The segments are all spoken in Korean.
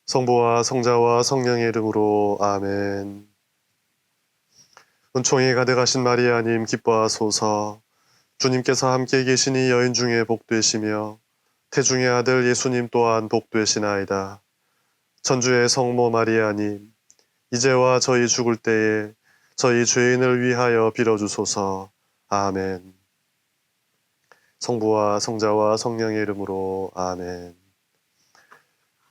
성부와 성자와 성령의 이름으로 아멘. 은총이 가득하신 마리아님 기뻐하소서. 주님께서 함께 계시니 여인 중에 복되시며 태중의 아들 예수님 또한 복되시나이다. 천주의 성모 마리아님, 이제와 저희 죽을 때에 저희 죄인을 위하여 빌어주소서. 아멘. 성부와 성자와 성령의 이름으로 아멘.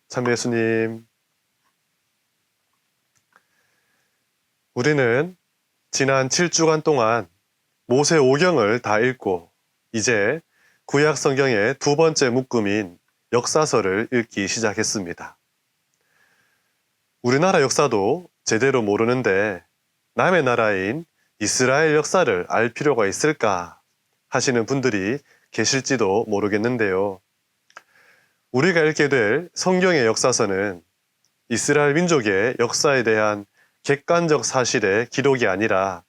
참 예수님, 우리는 지난 7주간 동안 모세오경을 다 읽고 이제 구약 성경의 두 번째 묶음인 역사서를 읽기 시작했습니다. 우리나라 역사도 제대로 모르는데 남의 나라인 이스라엘 역사를 알 필요가 있을까 하시는 분들이 계실지도 모르겠는데요. 우리가 읽게 될 성경의 역사서는 이스라엘 민족의 역사에 대한 객관적 사실의 기록이 아니라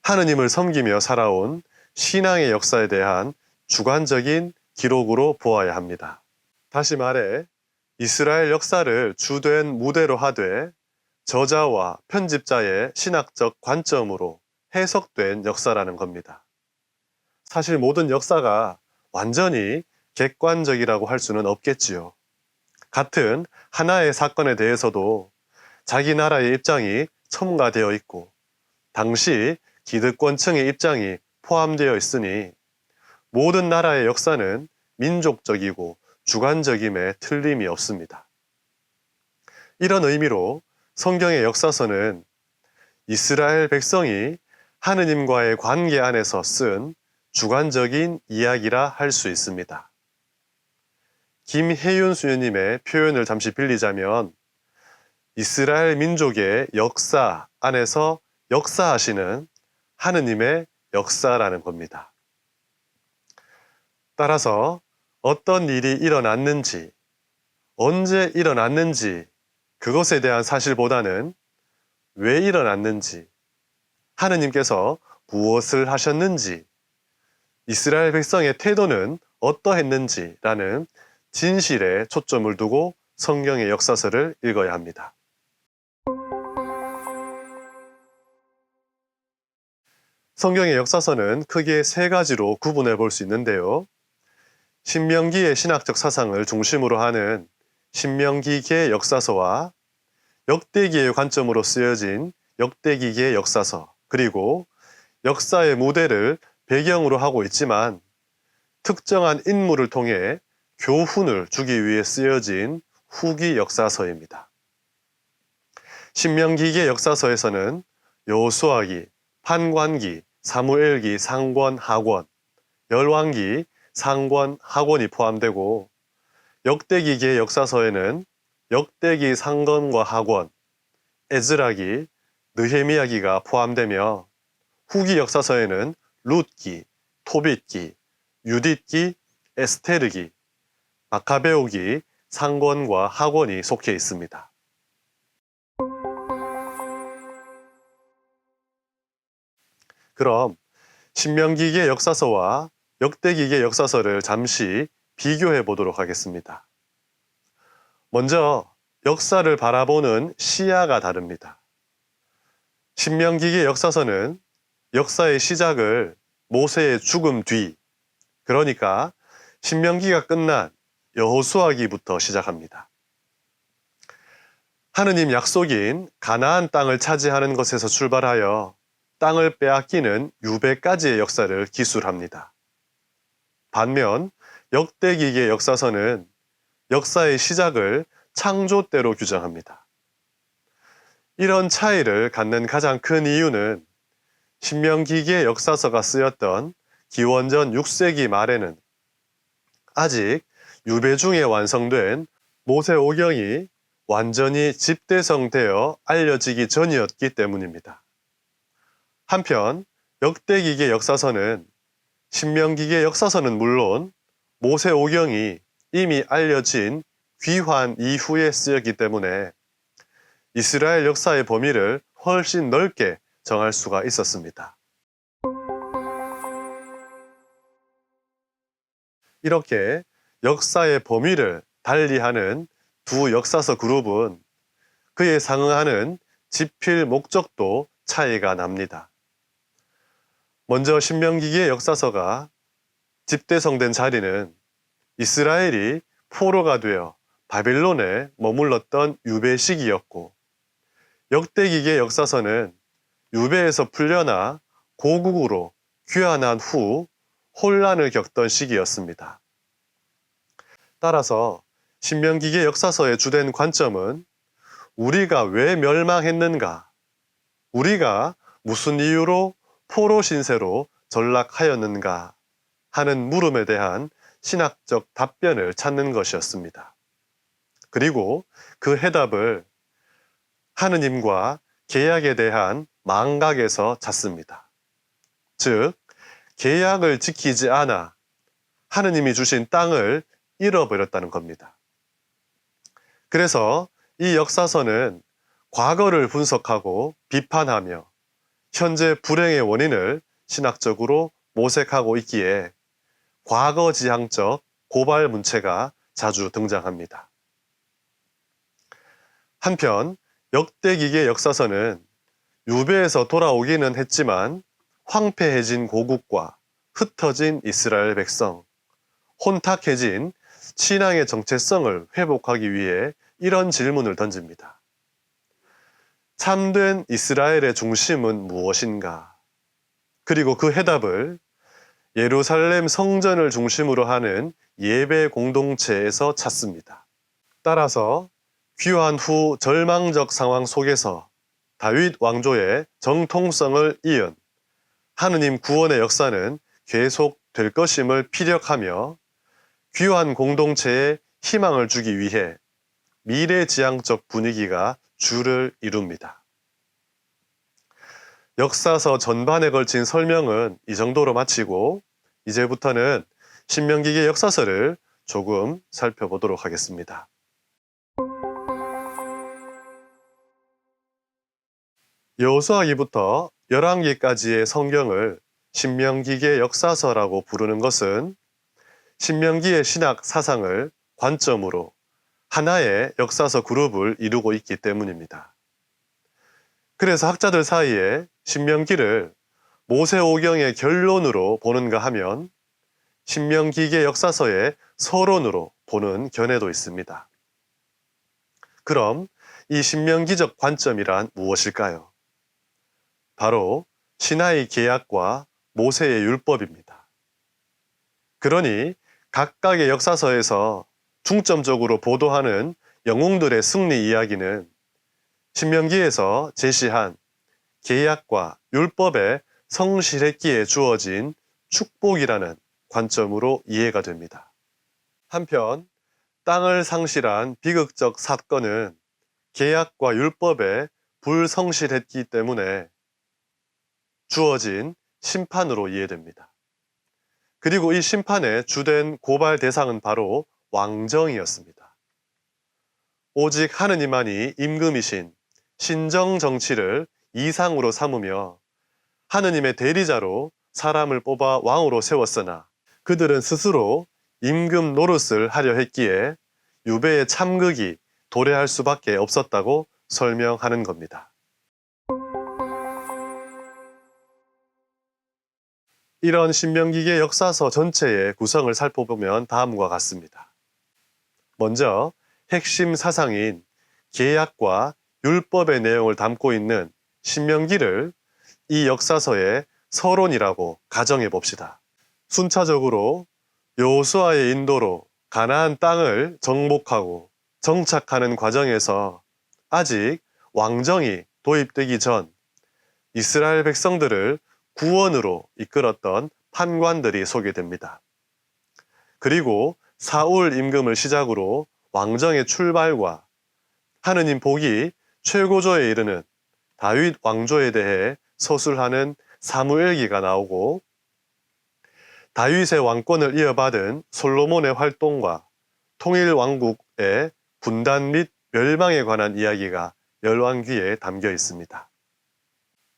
하느님을 섬기며 살아온 신앙의 역사에 대한 주관적인 기록으로 보아야 합니다. 다시 말해 이스라엘 역사를 주된 무대로 하되 저자와 편집자의 신학적 관점으로 해석된 역사라는 겁니다. 사실 모든 역사가 완전히 객관적이라고 할 수는 없겠지요. 같은 하나의 사건에 대해서도 자기 나라의 입장이 첨가되어 있고 당시 기득권층의 입장이 포함되어 있으니 모든 나라의 역사는 민족적이고 주관적임에 틀림이 없습니다. 이런 의미로 성경의 역사서는 이스라엘 백성이 하느님과의 관계 안에서 쓴 주관적인 이야기라 할 수 있습니다. 김혜윤 수녀님의 표현을 잠시 빌리자면 이스라엘 민족의 역사 안에서 역사하시는 하느님의 역사라는 겁니다. 따라서 어떤 일이 일어났는지, 언제 일어났는지 그것에 대한 사실보다는 왜 일어났는지, 하느님께서 무엇을 하셨는지, 이스라엘 백성의 태도는 어떠했는지라는 진실에 초점을 두고 성경의 역사서를 읽어야 합니다. 성경의 역사서는 크게 세 가지로 구분해 볼 수 있는데요. 신명기의 신학적 사상을 중심으로 하는 신명기계 역사서와 역대기의 관점으로 쓰여진 역대기계 역사서, 그리고 역사의 무대를 배경으로 하고 있지만 특정한 인물을 통해 교훈을 주기 위해 쓰여진 후기 역사서입니다. 신명기계 역사서에서는 여호수아기, 판관기, 사무엘기, 상권, 하권, 열왕기, 상권, 하권이 포함되고 역대기계 역사서에는 역대기, 상권과 하권, 에즈라기, 느헤미야기가 포함되며 후기 역사서에는 룻기, 토빗기, 유딧기, 에스테르기, 마카베오기, 상권과 하권이 속해 있습니다. 그럼 신명기계 역사서와 역대기계 역사서를 잠시 비교해 보도록 하겠습니다. 먼저 역사를 바라보는 시야가 다릅니다. 신명기계 역사서는 역사의 시작을 모세의 죽음 뒤, 그러니까 신명기가 끝난 여호수아기부터 시작합니다. 하느님 약속인 가나안 땅을 차지하는 것에서 출발하여 땅을 빼앗기는 유배까지의 역사를 기술합니다. 반면 역대기계 역사서는 역사의 시작을 창조 때로 규정합니다. 이런 차이를 갖는 가장 큰 이유는 신명기계 역사서가 쓰였던 기원전 6세기 말에는 아직 유배 중에 완성된 모세오경이 완전히 집대성되어 알려지기 전이었기 때문입니다. 한편 역대기계 역사서는 신명기계 역사서는 물론 모세오경이 이미 알려진 귀환 이후에 쓰였기 때문에 이스라엘 역사의 범위를 훨씬 넓게 정할 수가 있었습니다. 이렇게 역사의 범위를 달리하는 두 역사서 그룹은 그에 상응하는 지필 목적도 차이가 납니다. 먼저 신명기기의 역사서가 집대성된 자리는 이스라엘이 포로가 되어 바빌론에 머물렀던 유배 시기였고, 역대기기의 역사서는 유배에서 풀려나 고국으로 귀환한 후 혼란을 겪던 시기였습니다. 따라서 신명기기의 역사서의 주된 관점은 우리가 왜 멸망했는가, 우리가 무슨 이유로 포로 신세로 전락하였는가 하는 물음에 대한 신학적 답변을 찾는 것이었습니다. 그리고 그 해답을 하느님과 계약에 대한 망각에서 찾습니다. 즉, 계약을 지키지 않아 하느님이 주신 땅을 잃어버렸다는 겁니다. 그래서 이 역사서는 과거를 분석하고 비판하며 현재 불행의 원인을 신학적으로 모색하고 있기에 과거지향적 고발 문체가 자주 등장합니다. 한편 역대기의 역사서는 유배에서 돌아오기는 했지만 황폐해진 고국과 흩어진 이스라엘 백성, 혼탁해진 신앙의 정체성을 회복하기 위해 이런 질문을 던집니다. 참된 이스라엘의 중심은 무엇인가? 그리고 그 해답을 예루살렘 성전을 중심으로 하는 예배 공동체에서 찾습니다. 따라서 귀환 후 절망적 상황 속에서 다윗 왕조의 정통성을 이은 하느님 구원의 역사는 계속될 것임을 피력하며 귀환 공동체에 희망을 주기 위해 미래지향적 분위기가 주를 이룹니다. 역사서 전반에 걸친 설명은 이 정도로 마치고 이제부터는 신명기의 역사서를 조금 살펴보도록 하겠습니다. 여호수아기부터 열왕기까지의 성경을 신명기의 역사서라고 부르는 것은 신명기의 신학 사상을 관점으로 하나의 역사서 그룹을 이루고 있기 때문입니다. 그래서 학자들 사이에 신명기를 모세오경의 결론으로 보는가 하면 신명기의 역사서의 서론으로 보는 견해도 있습니다. 그럼 이 신명기적 관점이란 무엇일까요? 바로 신하의 계약과 모세의 율법입니다. 그러니 각각의 역사서에서 중점적으로 보도하는 영웅들의 승리 이야기는 신명기에서 제시한 계약과 율법에 성실했기에 주어진 축복이라는 관점으로 이해가 됩니다. 한편 땅을 상실한 비극적 사건은 계약과 율법에 불성실했기 때문에 주어진 심판으로 이해됩니다. 그리고 이 심판의 주된 고발 대상은 바로 왕정이었습니다. 오직 하느님만이 임금이신 신정 정치를 이상으로 삼으며 하느님의 대리자로 사람을 뽑아 왕으로 세웠으나 그들은 스스로 임금 노릇을 하려 했기에 유배의 참극이 도래할 수밖에 없었다고 설명하는 겁니다. 이런 신명기의 역사서 전체의 구성을 살펴보면 다음과 같습니다. 먼저 핵심 사상인 계약과 율법의 내용을 담고 있는 신명기를 이 역사서의 서론이라고 가정해 봅시다. 순차적으로 여호수아의 인도로 가나안 땅을 정복하고 정착하는 과정에서 아직 왕정이 도입되기 전 이스라엘 백성들을 구원으로 이끌었던 판관들이 소개됩니다. 그리고 사울 임금을 시작으로 왕정의 출발과 하느님 복이 최고조에 이르는 다윗 왕조에 대해 서술하는 사무엘기가 나오고 다윗의 왕권을 이어받은 솔로몬의 활동과 통일 왕국의 분단 및 멸망에 관한 이야기가 열왕기에 담겨 있습니다.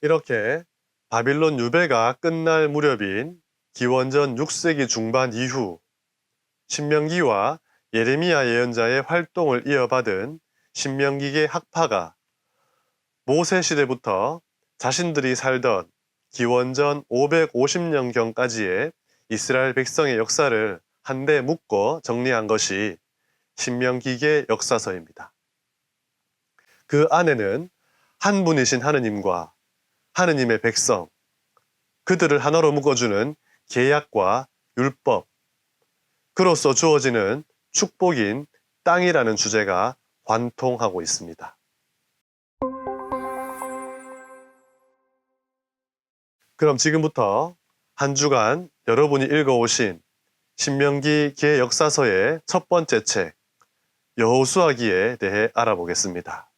이렇게 바빌론 유배가 끝날 무렵인 기원전 6세기 중반 이후 신명기와 예레미야 예언자의 활동을 이어받은 신명기계 학파가 모세 시대부터 자신들이 살던 기원전 550년경까지의 이스라엘 백성의 역사를 한데 묶어 정리한 것이 신명기계 역사서입니다. 그 안에는 한 분이신 하느님과 하느님의 백성, 그들을 하나로 묶어주는 계약과 율법, 그로써 주어지는 축복인 땅이라는 주제가 관통하고 있습니다. 그럼 지금부터 한 주간 여러분이 읽어오신 신명기 계 역사서의 첫 번째 책, 여호수아기에 대해 알아보겠습니다.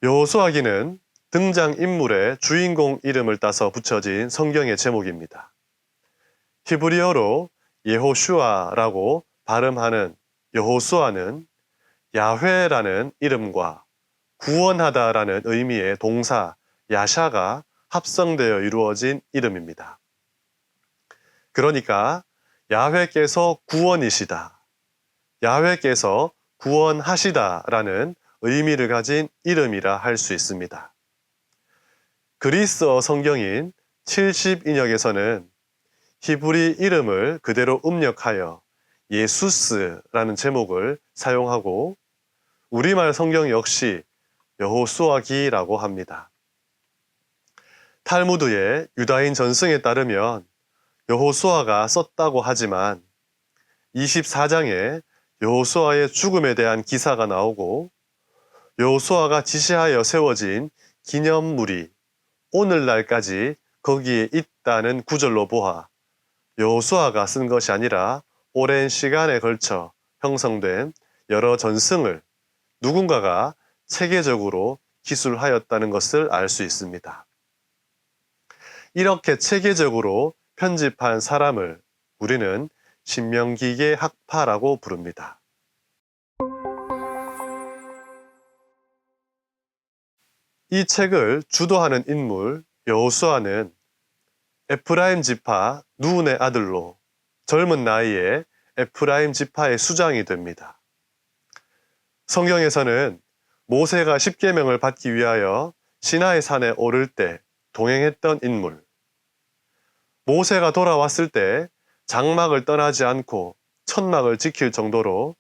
여호수아기는 등장인물의 주인공 이름을 따서 붙여진 성경의 제목입니다. 히브리어로 예호슈아라고 발음하는 여호수아는 야훼라는 이름과 구원하다라는 의미의 동사 야샤가 합성되어 이루어진 이름입니다. 그러니까 야훼께서 구원이시다, 야훼께서 구원하시다라는 의미를 가진 이름이라 할 수 있습니다. 그리스어 성경인 70인역에서는 히브리 이름을 그대로 음력하여 예수스라는 제목을 사용하고 우리말 성경 역시 여호수아기라고 합니다. 탈무드의 유다인 전승에 따르면 여호수아가 썼다고 하지만 24장에 여호수아의 죽음에 대한 기사가 나오고 여호수아가 지시하여 세워진 기념물이 오늘날까지 거기에 있다는 구절로 보아 여호수아가 쓴 것이 아니라 오랜 시간에 걸쳐 형성된 여러 전승을 누군가가 체계적으로 기술하였다는 것을 알 수 있습니다. 이렇게 체계적으로 편집한 사람을 우리는 신명기계 학파라고 부릅니다. 이 책을 주도하는 인물 여호수아는 에프라임 지파 누은의 아들로 젊은 나이에 에프라임 지파의 수장이 됩니다. 성경에서는 모세가 십계명을 받기 위하여 시나이 산에 오를 때 동행했던 인물, 모세가 돌아왔을 때 장막을 떠나지 않고 천막을 지킬 정도로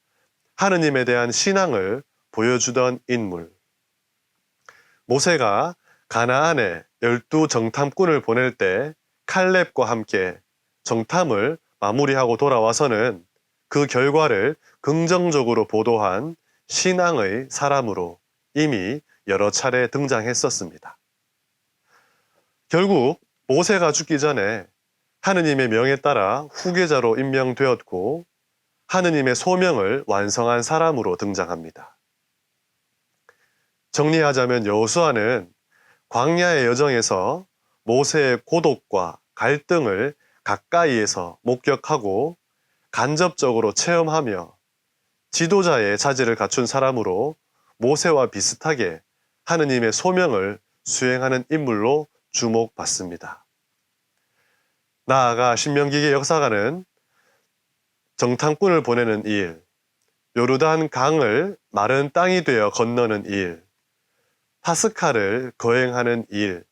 하느님에 대한 신앙을 보여주던 인물, 모세가 가나안에 12 정탐꾼을 보낼 때 칼렙과 함께 정탐을 마무리하고 돌아와서는 그 결과를 긍정적으로 보도한 신앙의 사람으로 이미 여러 차례 등장했었습니다. 결국 모세가 죽기 전에 하느님의 명에 따라 후계자로 임명되었고 하느님의 소명을 완성한 사람으로 등장합니다. 정리하자면 여호수아는 광야의 여정에서 모세의 고독과 갈등을 가까이에서 목격하고 간접적으로 체험하며 지도자의 자질을 갖춘 사람으로 모세와 비슷하게 하느님의 소명을 수행하는 인물로 주목받습니다. 나아가 신명기계 역사가는 정탐꾼을 보내는 일, 요르단 강을 마른 땅이 되어 건너는 일, 파스카를 거행하는 일,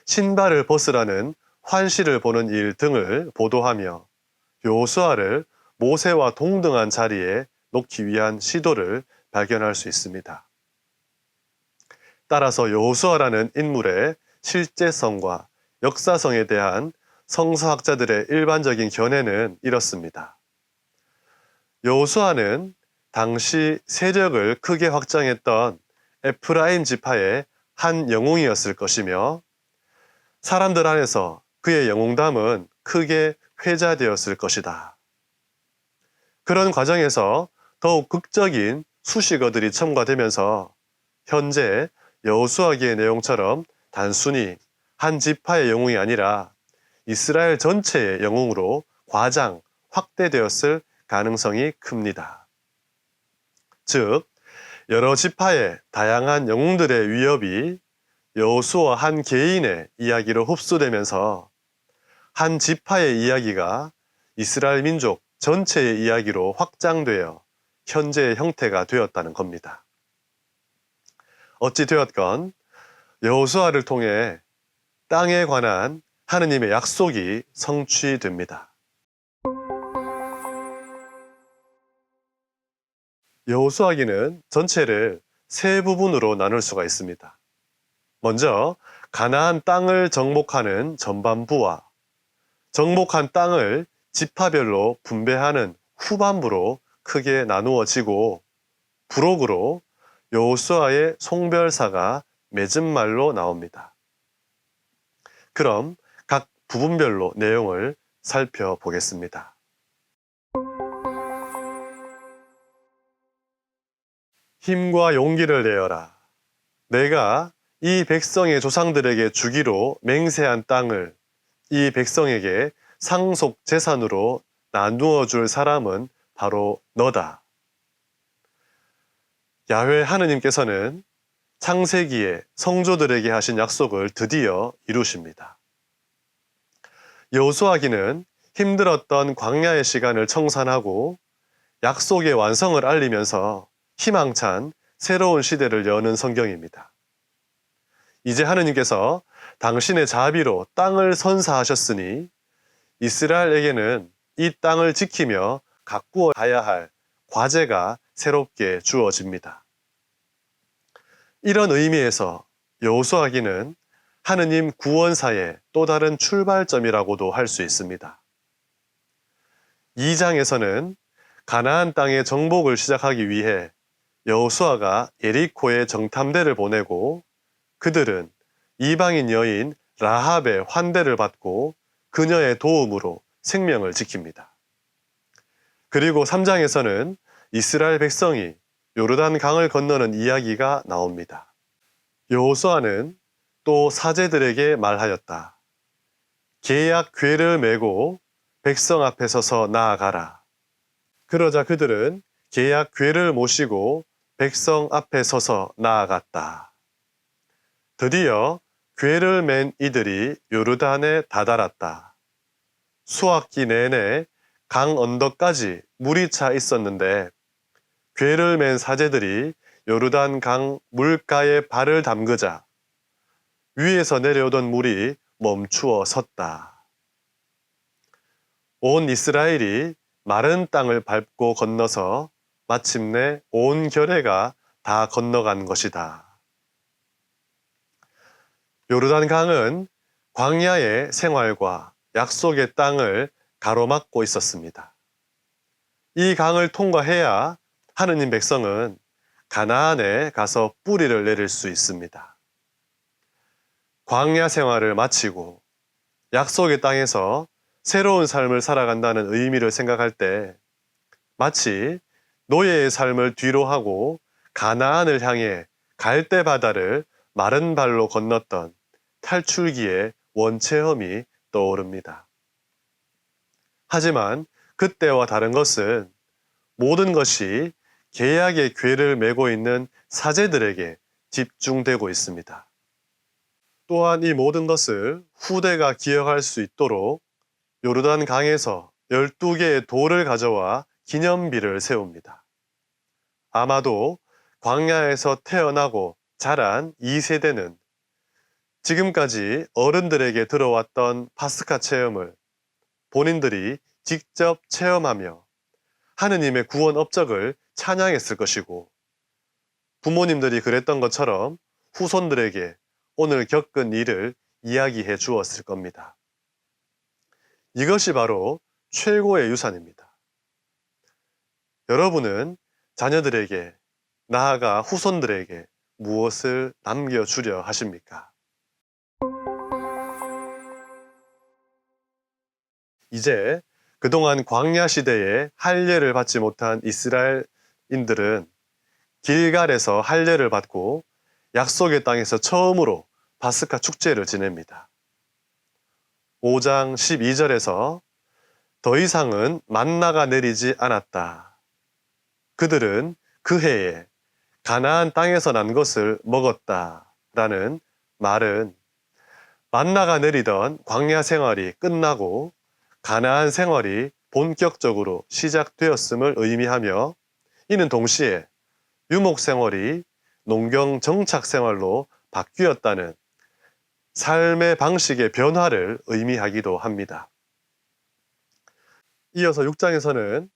신발을 벗으라는 환시를 보는 일 등을 보도하며 여호수아를 모세와 동등한 자리에 놓기 위한 시도를 발견할 수 있습니다. 따라서 여호수아라는 인물의 실제성과 역사성에 대한 성서학자들의 일반적인 견해는 이렇습니다. 여호수아는 당시 세력을 크게 확장했던 에프라임 지파의 한 영웅이었을 것이며 사람들 안에서 그의 영웅담은 크게 회자되었을 것이다. 그런 과정에서 더욱 극적인 수식어들이 첨가되면서 현재 여호수아기의 내용처럼 단순히 한 지파의 영웅이 아니라 이스라엘 전체의 영웅으로 과장, 확대되었을 가능성이 큽니다. 즉, 여러 지파의 다양한 영웅들의 위협이 여호수아 한 개인의 이야기로 흡수되면서 한 지파의 이야기가 이스라엘 민족 전체의 이야기로 확장되어 현재의 형태가 되었다는 겁니다. 어찌 되었건 여호수아를 통해 땅에 관한 하느님의 약속이 성취됩니다. 여호수아기는 전체를 세 부분으로 나눌 수가 있습니다. 먼저 가나안 땅을 정복하는 전반부와 정복한 땅을 지파별로 분배하는 후반부로 크게 나누어지고, 부록으로 여호수아의 송별사가 맺은 말로 나옵니다. 그럼 각 부분별로 내용을 살펴보겠습니다. 힘과 용기를 내어라. 내가 이 백성의 조상들에게 주기로 맹세한 땅을 이 백성에게 상속 재산으로 나누어 줄 사람은 바로 너다. 야훼 하느님께서는 창세기에 성조들에게 하신 약속을 드디어 이루십니다. 여호수아기는 힘들었던 광야의 시간을 청산하고 약속의 완성을 알리면서 희망찬 새로운 시대를 여는 성경입니다. 이제 하느님께서 당신의 자비로 땅을 선사하셨으니 이스라엘에게는 이 땅을 지키며 가꾸어 가야 할 과제가 새롭게 주어집니다. 이런 의미에서 여호수아기는 하느님 구원사의 또 다른 출발점이라고도 할 수 있습니다. 2장에서는 가나안 땅의 정복을 시작하기 위해 여호수아가 예리코에 정탐대를 보내고 그들은 이방인 여인 라합의 환대를 받고 그녀의 도움으로 생명을 지킵니다. 그리고 3장에서는 이스라엘 백성이 요르단 강을 건너는 이야기가 나옵니다. 여호수아는 또 사제들에게 말하였다. 계약 궤를 메고 백성 앞에 서서 나아가라. 그러자 그들은 계약 궤를 모시고 백성 앞에 서서 나아갔다. 드디어 궤를 맨 이들이 요르단에 다다랐다. 수학기 내내 강 언덕까지 물이 차 있었는데 궤를 맨 사제들이 요르단 강 물가에 발을 담그자 위에서 내려오던 물이 멈추어 섰다. 온 이스라엘이 마른 땅을 밟고 건너서 마침내 온 결회가 다 건너간 것이다. 요르단 강은 광야의 생활과 약속의 땅을 가로막고 있었습니다. 이 강을 통과해야 하느님 백성은 가나안에 가서 뿌리를 내릴 수 있습니다. 광야 생활을 마치고 약속의 땅에서 새로운 삶을 살아간다는 의미를 생각할 때 마치 노예의 삶을 뒤로 하고 가나안을 향해 갈대 바다를 마른 발로 건넜던 탈출기의 원체험이 떠오릅니다. 하지만 그때와 다른 것은 모든 것이 계약의 궤를 메고 있는 사제들에게 집중되고 있습니다. 또한 이 모든 것을 후대가 기억할 수 있도록 요르단 강에서 12개의 돌을 가져와 기념비를 세웁니다. 아마도 광야에서 태어나고 자란 2세대는 지금까지 어른들에게 들어왔던 파스카 체험을 본인들이 직접 체험하며 하느님의 구원 업적을 찬양했을 것이고, 부모님들이 그랬던 것처럼 후손들에게 오늘 겪은 일을 이야기해 주었을 겁니다. 이것이 바로 최고의 유산입니다. 여러분은 자녀들에게, 나아가 후손들에게 무엇을 남겨주려 하십니까? 이제 그동안 광야 시대에 할례를 받지 못한 이스라엘인들은 길갈에서 할례를 받고 약속의 땅에서 처음으로 파스카 축제를 지냅니다. 5장 12절에서 더 이상은 만나가 내리지 않았다. 그들은 그 해에 가나안 땅에서 난 것을 먹었다. 라는 말은 만나가 내리던 광야 생활이 끝나고 가나안 생활이 본격적으로 시작되었음을 의미하며, 이는 동시에 유목 생활이 농경 정착 생활로 바뀌었다는 삶의 방식의 변화를 의미하기도 합니다. 이어서 6장에서는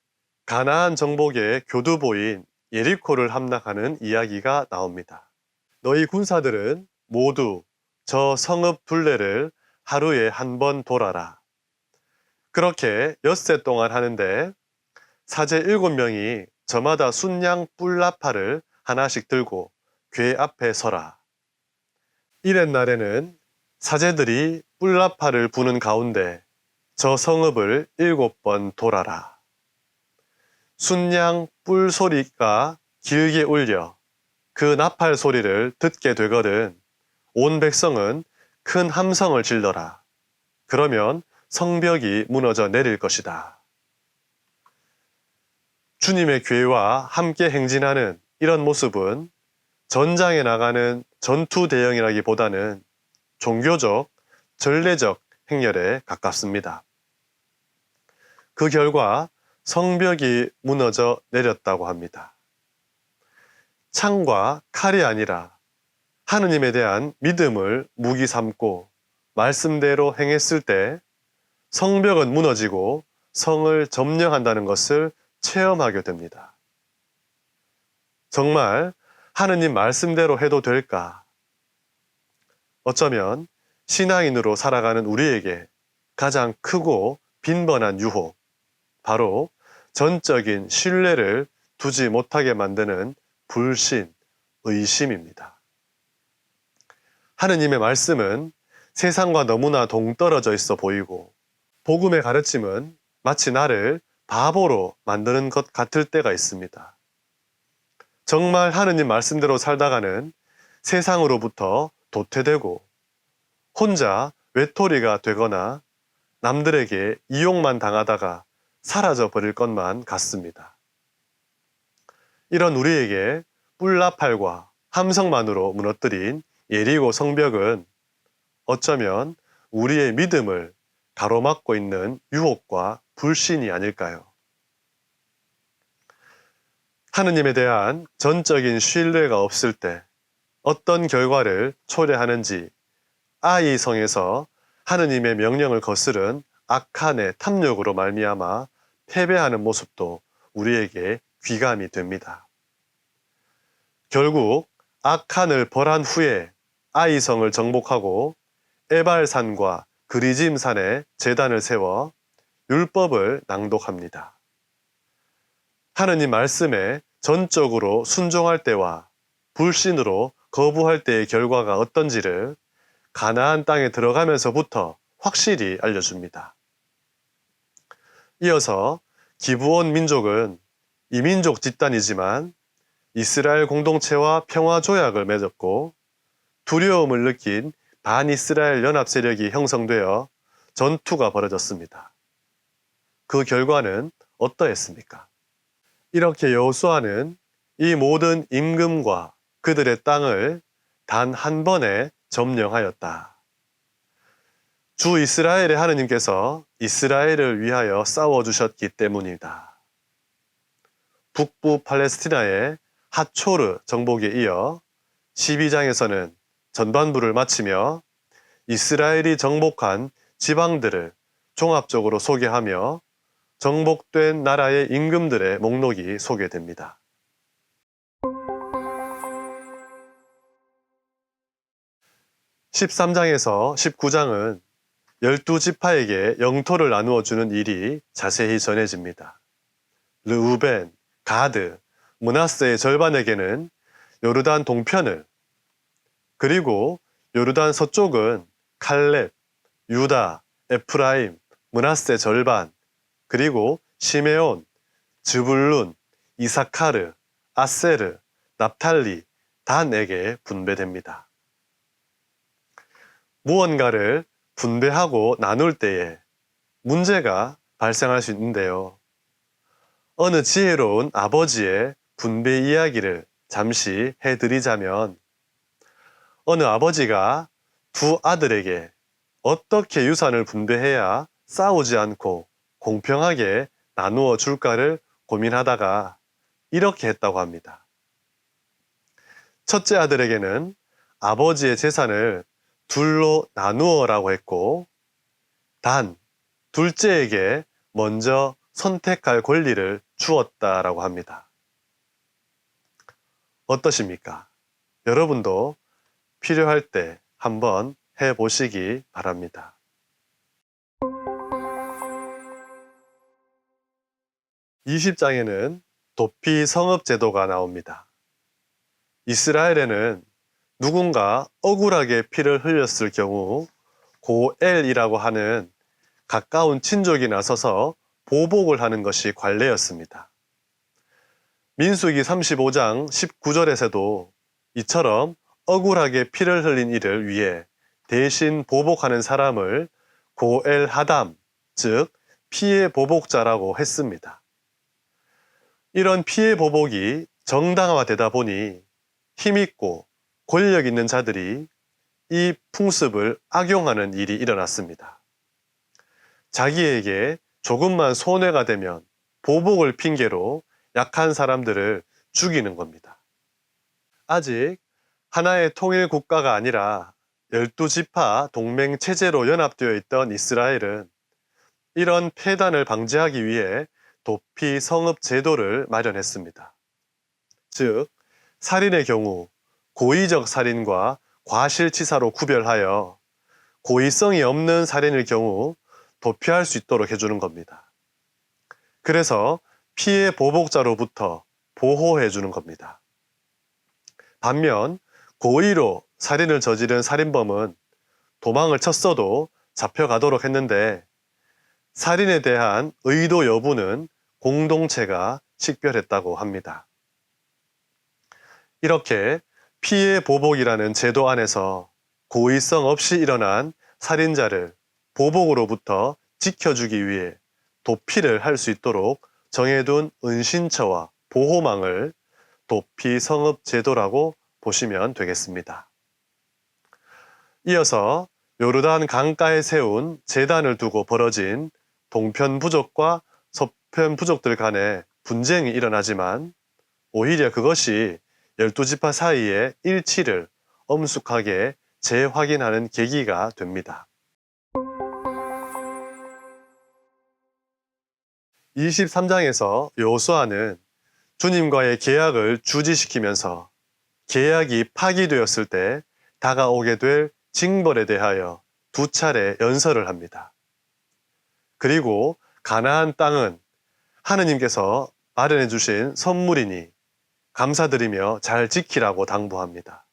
가나안 정복의 교두보인 예리코를 함락하는 이야기가 나옵니다. 너희 군사들은 모두 저 성읍 둘레를 하루에 한 번 돌아라. 그렇게 엿새 동안 하는데 사제 7명이 저마다 순양 뿔나팔을 하나씩 들고 궤 앞에 서라. 이튿날에는 사제들이 뿔나팔을 부는 가운데 저 성읍을 7번 돌아라. 순양 뿔 소리가 길게 울려 그 나팔 소리를 듣게 되거든 온 백성은 큰 함성을 질러라. 그러면 성벽이 무너져 내릴 것이다. 주님의 궤와 함께 행진하는 이런 모습은 전장에 나가는 전투 대형이라기보다는 종교적, 전례적 행렬에 가깝습니다. 그 결과 성벽이 무너져 내렸다고 합니다. 창과 칼이 아니라 하느님에 대한 믿음을 무기 삼고 말씀대로 행했을 때 성벽은 무너지고 성을 점령한다는 것을 체험하게 됩니다. 정말 하느님 말씀대로 해도 될까? 어쩌면 신앙인으로 살아가는 우리에게 가장 크고 빈번한 유혹, 바로 전적인 신뢰를 두지 못하게 만드는 불신, 의심입니다. 하느님의 말씀은 세상과 너무나 동떨어져 있어 보이고 복음의 가르침은 마치 나를 바보로 만드는 것 같을 때가 있습니다. 정말 하느님 말씀대로 살다가는 세상으로부터 도태되고 혼자 외톨이가 되거나 남들에게 이용만 당하다가 사라져 버릴 것만 같습니다. 이런 우리에게 뿔나팔과 함성만으로 무너뜨린 예리고 성벽은 어쩌면 우리의 믿음을 가로막고 있는 유혹과 불신이 아닐까요? 하느님에 대한 전적인 신뢰가 없을 때 어떤 결과를 초래하는지 아이성에서 하느님의 명령을 거스른 악한의 탐욕으로 말미암아 패배하는 모습도 우리에게 귀감이 됩니다. 결국 악한을 벌한 후에 아이성을 정복하고 에발산과 그리짐산에 제단을 세워 율법을 낭독합니다. 하느님 말씀에 전적으로 순종할 때와 불신으로 거부할 때의 결과가 어떤지를 가나안 땅에 들어가면서부터 확실히 알려줍니다. 이어서 기브온 민족은 이민족 집단이지만 이스라엘 공동체와 평화조약을 맺었고 두려움을 느낀 반이스라엘 연합 세력이 형성되어 전투가 벌어졌습니다. 그 결과는 어떠했습니까? 이렇게 여호수아는 이 모든 임금과 그들의 땅을 단 한 번에 점령하였다. 주 이스라엘의 하느님께서 이스라엘을 위하여 싸워주셨기 때문이다. 북부 팔레스티나의 하초르 정복에 이어 12장에서는 전반부를 마치며 이스라엘이 정복한 지방들을 종합적으로 소개하며 정복된 나라의 임금들의 목록이 소개됩니다. 13장에서 19장은 12지파에게 영토를 나누어 주는 일이 자세히 전해집니다. 르우벤, 가드, 므낫세의 절반에게는 요르단 동편을, 그리고 요르단 서쪽은 칼렙, 유다, 에프라임, 므낫세 절반, 그리고 시메온, 즈불룬, 이사카르, 아세르, 납탈리, 단에게 분배됩니다. 무언가를 분배하고 나눌 때에 문제가 발생할 수 있는데요. 어느 지혜로운 아버지의 분배 이야기를 잠시 해드리자면, 어느 아버지가 두 아들에게 어떻게 유산을 분배해야 싸우지 않고 공평하게 나누어 줄까를 고민하다가 이렇게 했다고 합니다. 첫째 아들에게는 아버지의 재산을 둘로 나누어라고 했고, 단 둘째에게 먼저 선택할 권리를 주었다라고 합니다. 어떠십니까? 여러분도 필요할 때 한번 해보시기 바랍니다. 20장에는 도피 성읍 제도가 나옵니다. 이스라엘에는 누군가 억울하게 피를 흘렸을 경우 고엘이라고 하는 가까운 친족이 나서서 보복을 하는 것이 관례였습니다. 민수기 35장 19절에서도 이처럼 억울하게 피를 흘린 이를 위해 대신 보복하는 사람을 고엘 하담, 즉 피해 보복자라고 했습니다. 이런 피해 보복이 정당화되다 보니 힘있고 권력 있는 자들이 이 풍습을 악용하는 일이 일어났습니다. 자기에게 조금만 손해가 되면 보복을 핑계로 약한 사람들을 죽이는 겁니다. 아직 하나의 통일 국가가 아니라 12지파 동맹 체제로 연합되어 있던 이스라엘은 이런 폐단을 방지하기 위해 도피 성읍 제도를 마련했습니다. 즉, 살인의 경우 고의적 살인과 과실치사로 구별하여 고의성이 없는 살인의 경우 도피할 수 있도록 해주는 겁니다. 그래서 피해 보복자로부터 보호해 주는 겁니다. 반면 고의로 살인을 저지른 살인범은 도망을 쳤어도 잡혀가도록 했는데 살인에 대한 의도 여부는 공동체가 식별했다고 합니다. 이렇게 피해 보복이라는 제도 안에서 고의성 없이 일어난 살인자를 보복으로부터 지켜주기 위해 도피를 할 수 있도록 정해둔 은신처와 보호망을 도피 성읍 제도라고 보시면 되겠습니다. 이어서 요르단 강가에 세운 제단을 두고 벌어진 동편 부족과 서편 부족들 간에 분쟁이 일어나지만 오히려 그것이 12지파 사이의 일치를 엄숙하게 재확인하는 계기가 됩니다. 23장에서 여호수아는 주님과의 계약을 주지시키면서 계약이 파기되었을 때 다가오게 될 징벌에 대하여 2차례 연설을 합니다. 그리고 가나안 땅은 하느님께서 마련해 주신 선물이니 감사드리며 잘 지키라고 당부합니다.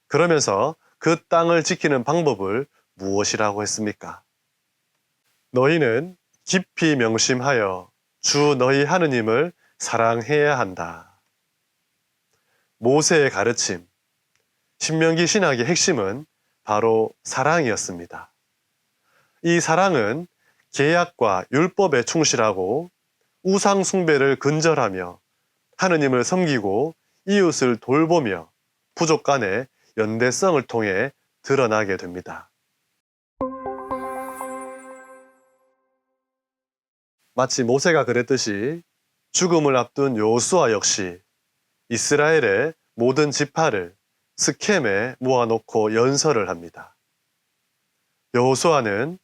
그러면서 그 땅을 지키는 방법을 무엇이라고 했습니까? 너희는 깊이 명심하여 주 너희 하느님을 사랑해야 한다. 모세의 가르침, 신명기 신학의 핵심은 바로 사랑이었습니다. 이 사랑은 계약과 율법에 충실하고 우상 숭배를 근절하며 하느님을 섬기고 이웃을 돌보며 부족 간의 연대성을 통해 드러나게 됩니다. 마치 모세가 그랬듯이 죽음을 앞둔 여호수아 역시 이스라엘의 모든 지파를 스켐에 모아놓고 연설을 합니다. 여호수아는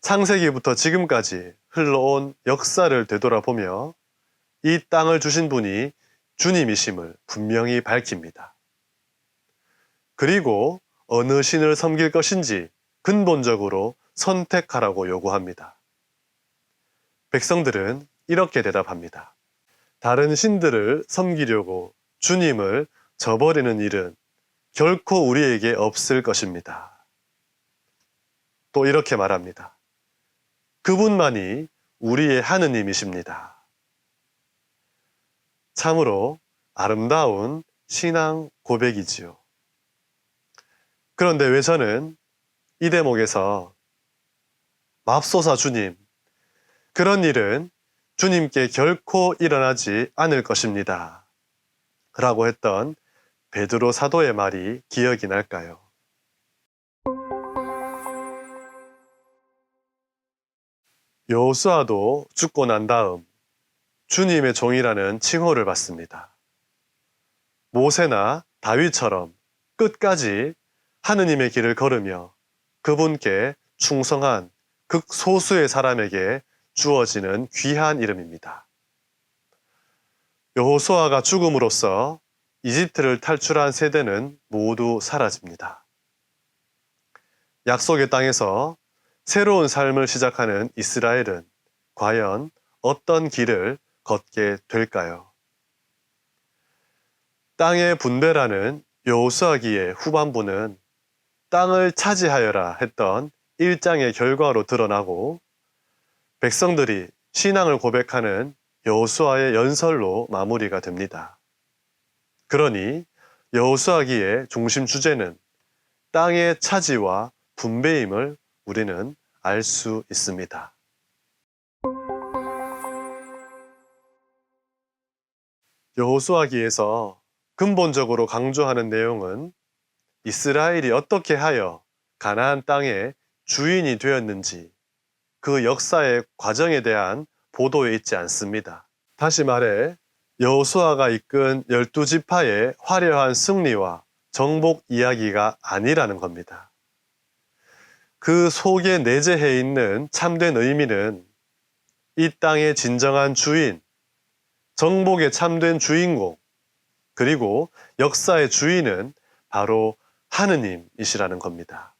창세기부터 지금까지 흘러온 역사를 되돌아보며 이 땅을 주신 분이 주님이심을 분명히 밝힙니다. 그리고 어느 신을 섬길 것인지 근본적으로 선택하라고 요구합니다. 백성들은 이렇게 대답합니다. 다른 신들을 섬기려고 주님을 저버리는 일은 결코 우리에게 없을 것입니다. 또 이렇게 말합니다. 그분만이 우리의 하느님이십니다. 참으로 아름다운 신앙 고백이지요. 그런데 왜 저는 이 대목에서 맙소사 주님, 그런 일은 주님께 결코 일어나지 않을 것입니다. 라고 했던 베드로 사도의 말이 기억이 날까요? 여호수아도 죽고 난 다음 주님의 종이라는 칭호를 받습니다. 모세나 다윗처럼 끝까지 하느님의 길을 걸으며 그분께 충성한 극소수의 사람에게 주어지는 귀한 이름입니다. 여호수아가 죽음으로써 이집트를 탈출한 세대는 모두 사라집니다. 약속의 땅에서 새로운 삶을 시작하는 이스라엘은 과연 어떤 길을 걷게 될까요? 땅의 분배라는 여호수아기의 후반부는 땅을 차지하여라 했던 1장의 결과로 드러나고 백성들이 신앙을 고백하는 여호수아의 연설로 마무리가 됩니다. 그러니 여호수아기의 중심 주제는 땅의 차지와 분배임을 우리는 알 수 있습니다. 여호수아기에서 근본적으로 강조하는 내용은 이스라엘이 어떻게 하여 가나안 땅의 주인이 되었는지 그 역사의 과정에 대한 보도에 있지 않습니다. 다시 말해 여호수아가 이끈 12지파의 화려한 승리와 정복 이야기가 아니라는 겁니다. 그 속에 내재해 있는 참된 의미는 이 땅의 진정한 주인, 정복의 참된 주인공, 그리고 역사의 주인은 바로 하느님이시라는 겁니다.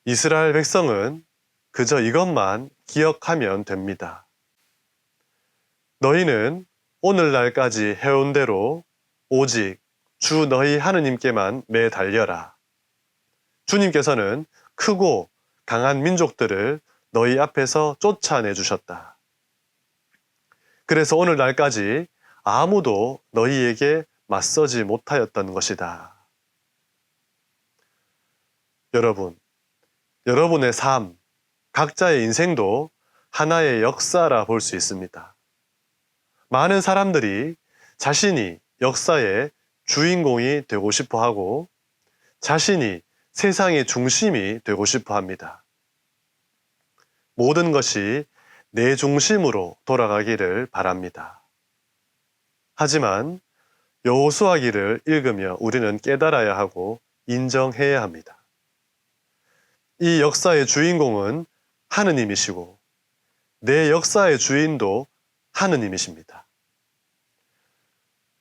이스라엘 백성은 그저 이것만 기억하면 됩니다. 너희는 오늘날까지 해온 대로 오직 주 너희 하느님께만 매달려라. 주님께서는 크고 강한 민족들을 너희 앞에서 쫓아내 주셨다. 그래서 오늘날까지 아무도 너희에게 맞서지 못하였던 것이다. 여러분, 여러분의 삶, 각자의 인생도 하나의 역사라 볼 수 있습니다. 많은 사람들이 자신이 역사의 주인공이 되고 싶어 하고 자신이 세상의 중심이 되고 싶어 합니다. 모든 것이 내 중심으로 돌아가기를 바랍니다. 하지만 여호수아기를 읽으며 우리는 깨달아야 하고 인정해야 합니다. 이 역사의 주인공은 하느님이시고 내 역사의 주인도 하느님이십니다.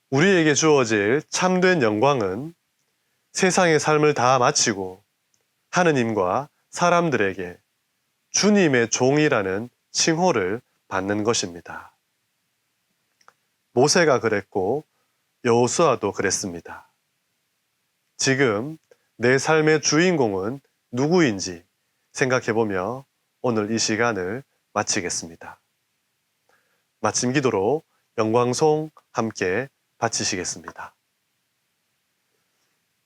우리에게 주어질 참된 영광은 세상의 삶을 다 마치고 하느님과 사람들에게 주님의 종이라는 칭호를 받는 것입니다. 모세가 그랬고 여호수아도 그랬습니다. 지금 내 삶의 주인공은 누구인지 생각해보며 오늘 이 시간을 마치겠습니다. 마침 기도로 영광송 함께 바치시겠습니다.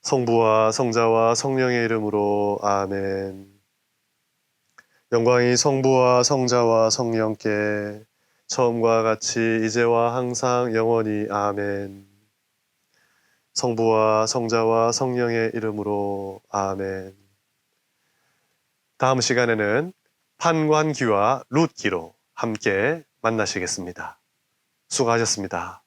성부와 성자와 성령의 이름으로 아멘. 영광이 성부와 성자와 성령께 처음과 같이 이제와 항상 영원히 아멘. 성부와 성자와 성령의 이름으로 아멘. 다음 시간에는 판관기와 룻기로 함께 만나시겠습니다. 수고하셨습니다.